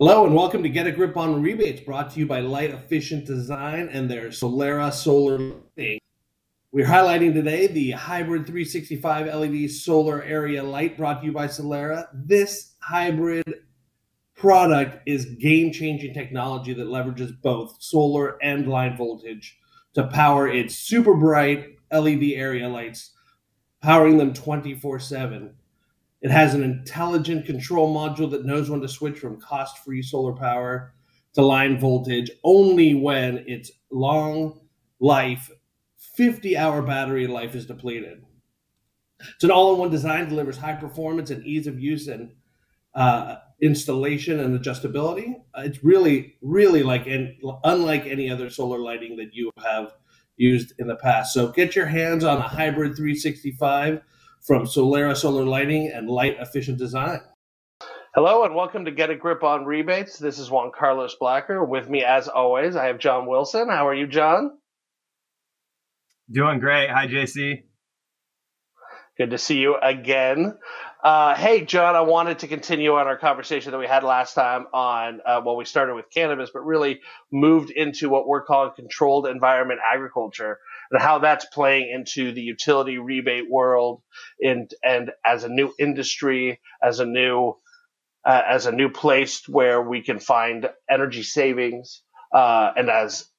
Hello and welcome to Get a Grip on Rebates, brought to you by Light Efficient Design and their Solera Solar Lighting. We're highlighting today the Hybrid 365 LED Solar Area Light brought to you by Solera. This hybrid product is game-changing technology that leverages both solar and line voltage to power its super bright LED area lights, powering them 24/7. It has an intelligent control module that knows when to switch from cost-free solar power to line voltage only when its long life, 50-hour battery life is depleted. It's an all-in-one design, delivers high performance and ease of use and installation and adjustability. It's really unlike any other solar lighting that you have used in the past. So get your hands on a Hybrid 365 from Solera Solar Lighting and Light Efficient Design. Hello and welcome to Get a Grip on Rebates. This is Juan Carlos Blacker. With me, as always, I have John Wilson. How are you, John? Doing great. Hi, JC. Good to see you again. Hey, John, I wanted to continue on our conversation that we had last time on, we started with cannabis, but really moved into what we're calling controlled environment agriculture and how that's playing into the utility rebate world and as a new industry, as a new place where we can find energy savings, and as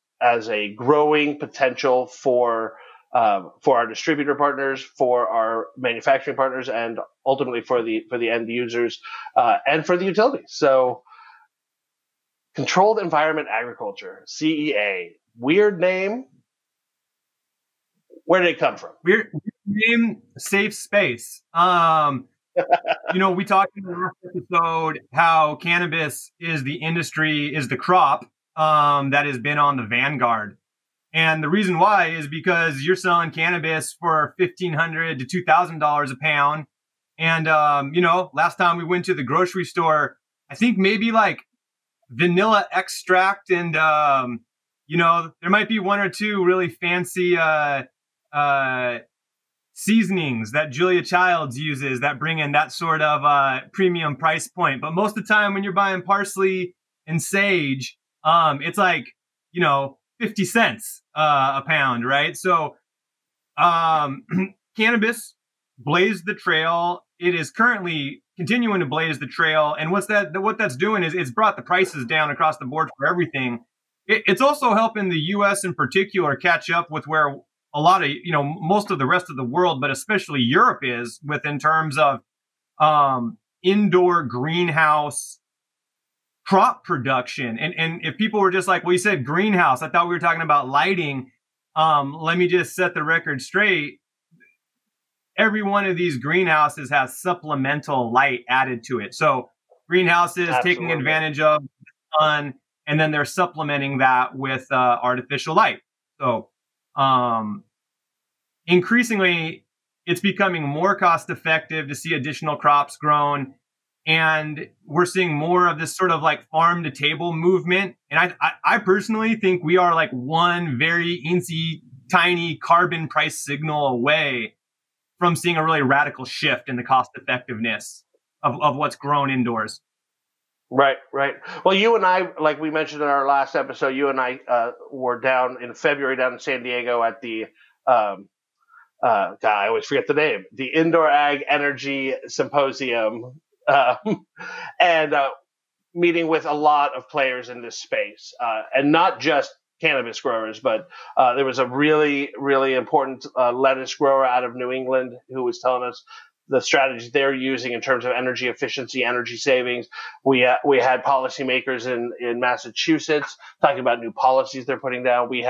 a growing potential for our distributor partners, for our manufacturing partners, and ultimately for the end users and for the utilities. So, controlled environment agriculture, CEA, weird name. Where did it come from? Weird name, safe space. We talked in the last episode how cannabis is the industry, is the crop that has been on the vanguard. And the reason why is because you're selling cannabis for $1,500 to $2,000 a pound. And, last time we went to the grocery store, I think maybe like vanilla extract and, there might be one or two really fancy seasonings that Julia Childs uses that bring in that sort of premium price point. But most of the time when you're buying parsley and sage, it's like, 50 cents a pound, right? So cannabis blazed the trail. It is currently continuing to blaze the trail. And what that's doing is it's brought the prices down across the board for everything. It's also helping the U.S. in particular catch up with where a lot of, most of the rest of the world, but especially Europe is in terms of indoor greenhouse crop production. And if people were just like, well, you said greenhouse, I thought we were talking about lighting. Let me just set the record straight. Every one of these greenhouses has supplemental light added to it. So greenhouses taking advantage of the sun, and then they're supplementing that with artificial light. So increasingly, it's becoming more cost effective to see additional crops grown. And we're seeing more of this sort of like farm to table movement. And I personally think we are like one very tiny carbon price signal away from seeing a really radical shift in the cost effectiveness of what's grown indoors. Right. Well, you and I, like we mentioned in our last episode, you and I were down in February down in San Diego at the, I always forget the name, the Indoor Ag Energy Symposium. And meeting with a lot of players in this space, and not just cannabis growers, but there was a really, really important lettuce grower out of New England who was telling us the strategies they're using in terms of energy efficiency, energy savings. We had policymakers in Massachusetts talking about new policies they're putting down. We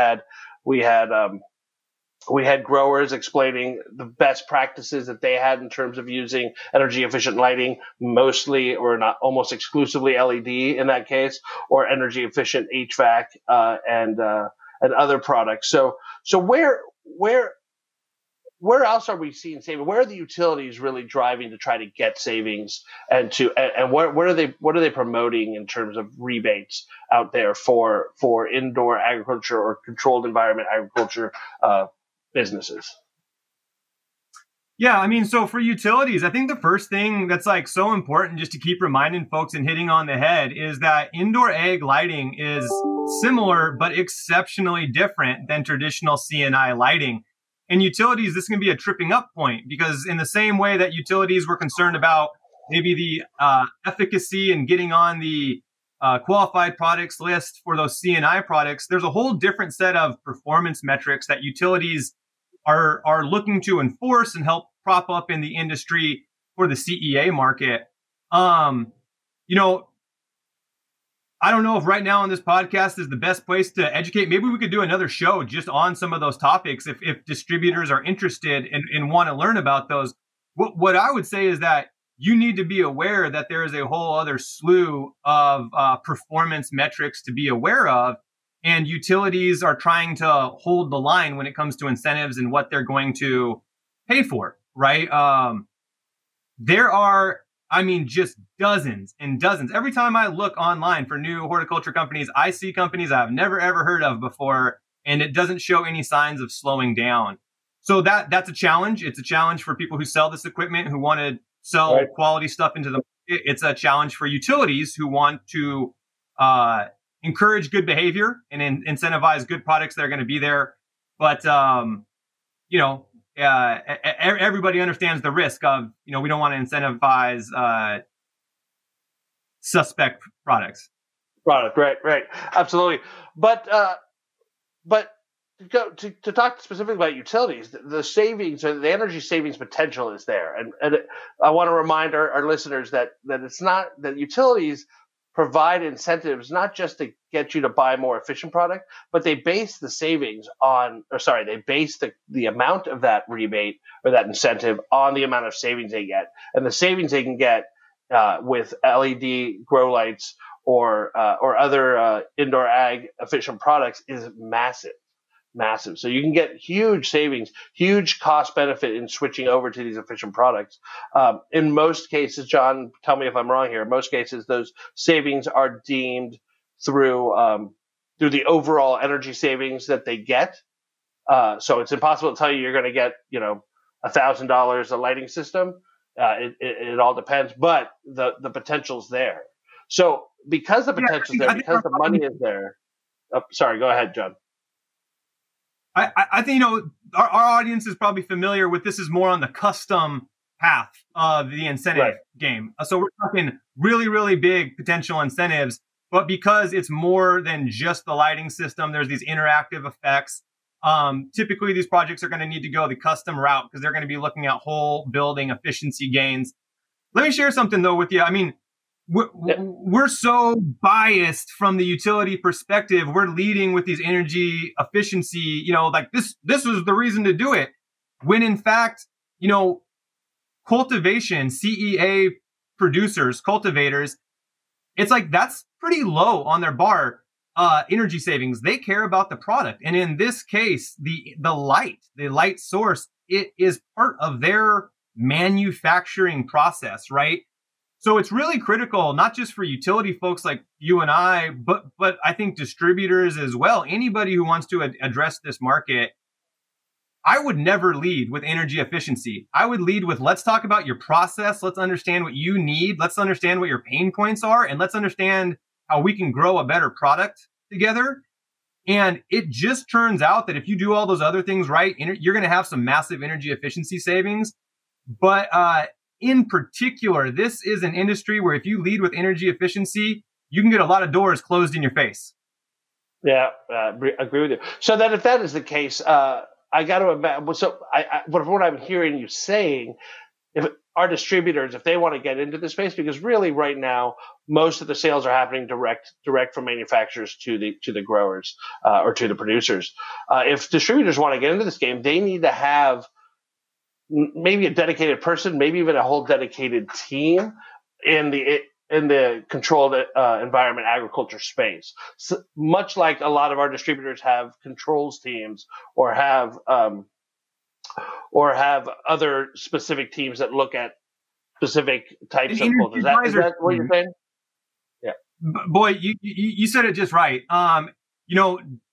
had growers explaining the best practices that they had in terms of using energy efficient lighting, mostly or not almost exclusively LED in that case, or energy efficient HVAC and other products. So where else are we seeing savings? Where are the utilities really driving to try to get savings, and what are they promoting in terms of rebates out there for indoor agriculture or controlled environment agriculture businesses? Yeah, I mean, so for utilities, I think the first thing that's like so important just to keep reminding folks and hitting on the head is that indoor ag lighting is similar but exceptionally different than traditional CNI lighting. In utilities, this can be a tripping up point because in the same way that utilities were concerned about maybe the efficacy and getting on the qualified products list for those CNI products, there's a whole different set of performance metrics that utilities are looking to enforce and help prop up in the industry for the CEA market. You know, I don't know if right now on this podcast is the best place to educate. Maybe we could do another show just on some of those topics if distributors are interested and want to learn about those. What I would say is that you need to be aware that there is a whole other slew of performance metrics to be aware of. And utilities are trying to hold the line when it comes to incentives and what they're going to pay for, right? There are, I mean, just dozens and dozens. Every time I look online for new horticulture companies, I see companies I've never, ever heard of before, and it doesn't show any signs of slowing down. So that's a challenge. It's a challenge for people who sell this equipment, who want to sell quality stuff into the market. It's a challenge for utilities who want to encourage good behavior and incentivize good products that are going to be there. But, you know, everybody understands the risk of, you know, we don't want to incentivize suspect products. Right. Absolutely. But to talk specifically about utilities, the savings or the energy savings potential is there. And I want to remind our listeners that it's not that utilities provide incentives not just to get you to buy more efficient product, but they base the savings they base the amount of that rebate or that incentive on the amount of savings they get. And the savings they can get with LED grow lights or other indoor ag efficient products is massive. So you can get huge savings, huge cost benefit in switching over to these efficient products. In most cases, John, tell me if I'm wrong here. In most cases, those savings are deemed through the overall energy savings that they get. So it's impossible to tell you you're going to get, $1,000 a lighting system. It all depends, but the potential's there. So because the potential's there, because the money is there. Oh, sorry, go ahead, John. I think, our audience is probably familiar with this is more on the custom path of the incentive game. So we're talking really, really big potential incentives, but because it's more than just the lighting system, there's these interactive effects. Typically, these projects are going to need to go the custom route because they're going to be looking at whole building efficiency gains. Let me share something, though, with you. I mean, we're so biased from the utility perspective. We're leading with these energy efficiency, like this was the reason to do it. When in fact, cultivation, CEA producers, cultivators, it's like that's pretty low on their bar. Energy savings, they care about the product. And in this case, the light source, it is part of their manufacturing process, right? So it's really critical, not just for utility folks like you and I, but I think distributors as well. Anybody who wants to address this market, I would never lead with energy efficiency. I would lead with, let's talk about your process. Let's understand what you need. Let's understand what your pain points are. And let's understand how we can grow a better product together. And it just turns out that if you do all those other things right, you're going to have some massive energy efficiency savings. But in particular, this is an industry where if you lead with energy efficiency, you can get a lot of doors closed in your face. Yeah, agree with you. So then if that is the case, I got to imagine, what I'm hearing you saying, if our distributors, if they want to get into this space, because really right now, most of the sales are happening direct from manufacturers to the growers or to the producers. If distributors want to get into this game, they need to have maybe a dedicated person, maybe even a whole dedicated team in the controlled environment agriculture space. So, much like a lot of our distributors have controls teams or have other specific teams that look at specific types of cultures. Is that what you're saying? Yeah. Boy, you said it just right.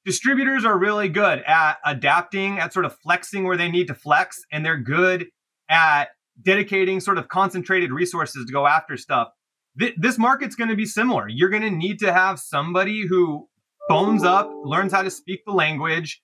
Distributors are really good at adapting, at sort of flexing where they need to flex, and they're good at dedicating sort of concentrated resources to go after stuff. This market's going to be similar. You're going to need to have somebody who phones up, learns how to speak the language,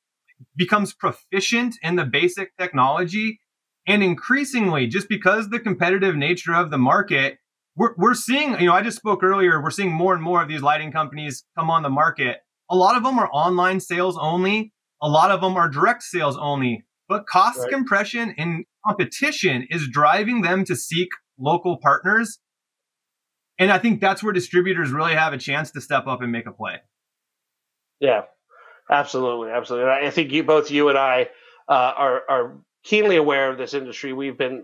becomes proficient in the basic technology. And increasingly, just because the competitive nature of the market, we're seeing, I just spoke earlier, we're seeing more and more of these lighting companies come on the market. A lot of them are online sales only. A lot of them are direct sales only. But cost compression and competition is driving them to seek local partners. And I think that's where distributors really have a chance to step up and make a play. Yeah, absolutely. Absolutely. I think both you and I are keenly aware of this industry. We've been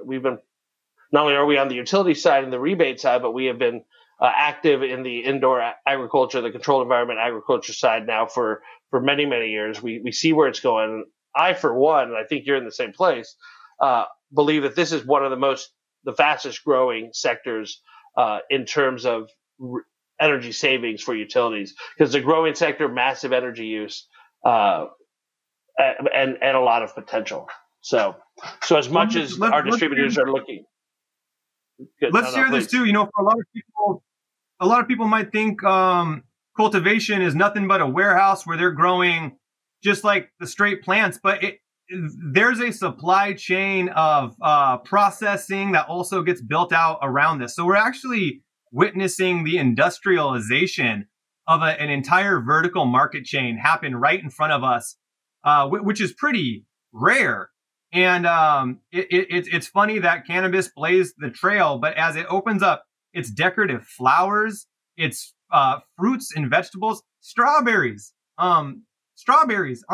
not only are we on the utility side and the rebate side, but we have been active in the indoor agriculture, the controlled environment agriculture side now for many, many years. We see where it's going. I, for one, and I think you're in the same place, believe that this is one of the fastest growing sectors in terms of energy savings for utilities, because it's a growing sector, massive energy use, and a lot of potential. So as much as our distributors are looking. Let's share this too. For a lot of people might think cultivation is nothing but a warehouse where they're growing just like the straight plants, but there's a supply chain of processing that also gets built out around this. So we're actually witnessing the industrialization of an entire vertical market chain happen right in front of us, which is pretty rare. And it's funny that cannabis blazed the trail, but as it opens up its decorative flowers, its fruits and vegetables, strawberries on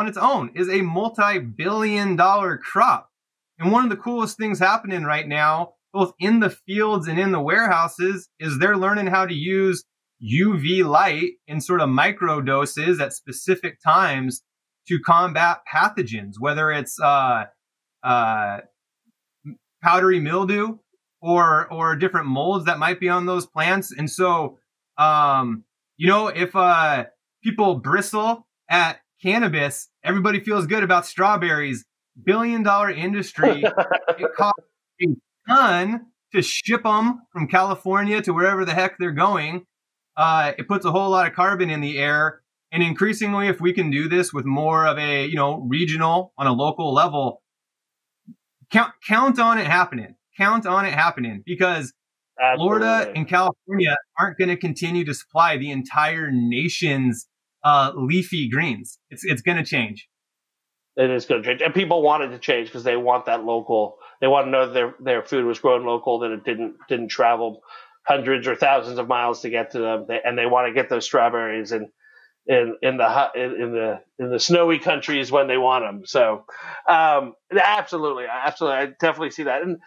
its own is a multi-billion-dollar crop. And one of the coolest things happening right now, both in the fields and in the warehouses, is they're learning how to use UV light in sort of micro doses at specific times to combat pathogens, whether it's powdery mildew or different molds that might be on those plants. And so, if people bristle at cannabis, everybody feels good about strawberries. Billion-dollar industry. It costs a ton to ship them from California to wherever the heck they're going. It puts a whole lot of carbon in the air. And increasingly, if we can do this with more of a, regional on a local level, count on it happening. Count on it happening, because Absolutely. Florida and California aren't going to continue to supply the entire nation's leafy greens. It's going to change. It is going to change, and people want it to change because they want that local. They want to know that their food was grown local, that it didn't travel hundreds or thousands of miles to get to them, and they want to get those strawberries in the snowy countries when they want them. So, absolutely, I definitely see that. And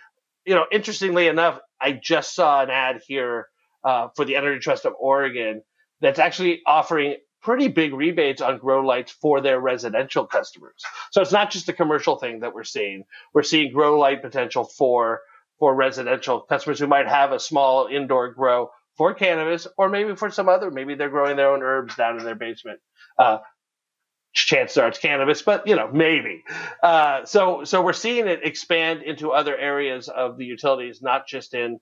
interestingly enough, I just saw an ad here for the Energy Trust of Oregon that's actually offering pretty big rebates on grow lights for their residential customers. So it's not just a commercial thing that we're seeing. We're seeing grow light potential for residential customers who might have a small indoor grow for cannabis, or maybe for some other, maybe they're growing their own herbs down in their basement. Chances are it's cannabis, but maybe. So we're seeing it expand into other areas of the utilities, not just in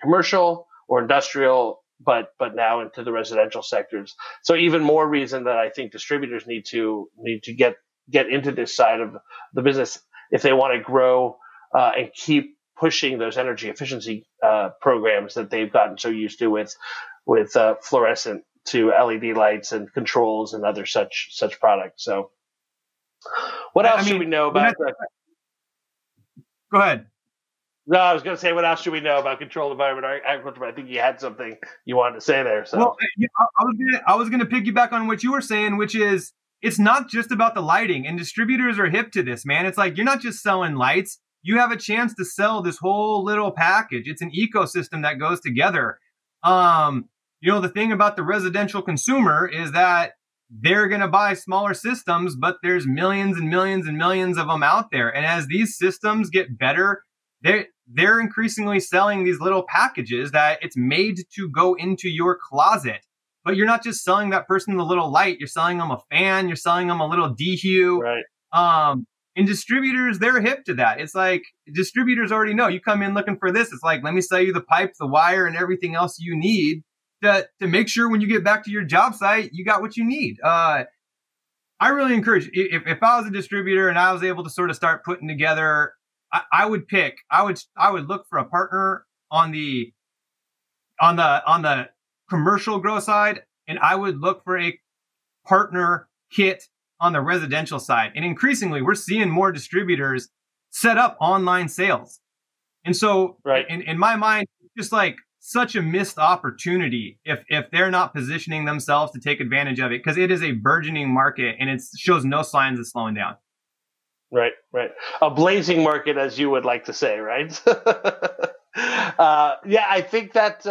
commercial or industrial, but now into the residential sectors. So even more reason that I think distributors need to get into this side of the business if they want to grow and keep pushing those energy efficiency programs that they've gotten so used to with fluorescent to LED lights and controls and other such products. So what else should we know about Go ahead. No, I was going to say, what else should we know about controlled environment agriculture? But I think you had something you wanted to say there. So, well, I was going to piggyback on what you were saying, which is it's not just about the lighting, and distributors are hip to this, man. It's like you're not just selling lights; you have a chance to sell this whole little package. It's an ecosystem that goes together. The thing about the residential consumer is that they're going to buy smaller systems, but there's millions and millions and millions of them out there, and as these systems get better, they're increasingly selling these little packages that it's made to go into your closet. But you're not just selling that person the little light. You're selling them a fan. You're selling them a little dehue. Right. And distributors, they're hip to that. It's like distributors already know you come in looking for this. It's like, let me sell you the pipe, the wire, and everything else you need to make sure when you get back to your job site, you got what you need. I really encourage, if I was a distributor and I was able to sort of start putting together, I would look for a partner on the commercial grow side, and I would look for a partner kit on the residential side. And increasingly, we're seeing more distributors set up online sales. And so in my mind, just like such a missed opportunity if they're not positioning themselves to take advantage of it, because it is a burgeoning market and it shows no signs of slowing down. Right. A blazing market, as you would like to say, right? Yeah, I think that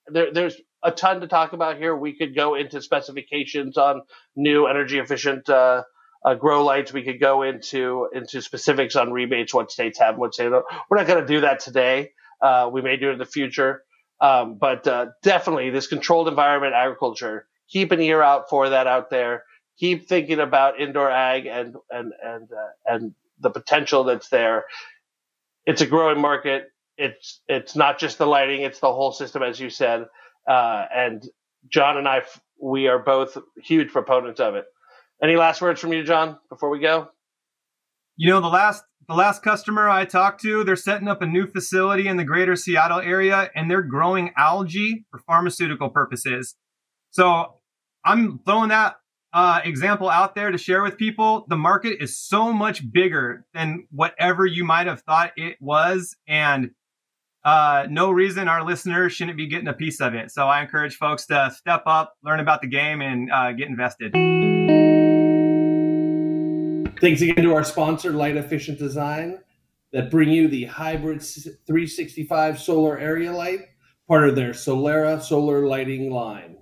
there's a ton to talk about here. We could go into specifications on new energy efficient grow lights. We could go into specifics on rebates, what states have, what states don't. We're not going to do that today. We may do it in the future. But definitely this controlled environment agriculture, keep an ear out for that out there. Keep thinking about indoor ag and the potential that's there. It's a growing market. It's not just the lighting, it's the whole system, as you said. And John and I, we are both huge proponents of it. Any last words from you, John, before we go? You know, the last customer I talked to, they're setting up a new facility in the greater Seattle area, and they're growing algae for pharmaceutical purposes. So I'm throwing that example out there to share with people. The market is so much bigger than whatever you might have thought it was. And no reason our listeners shouldn't be getting a piece of it. So I encourage folks to step up, learn about the game, and get invested. Thanks again to our sponsor, Light Efficient Design, that bring you the Hybrid 365 Solar Area Light, part of their Solera solar lighting line.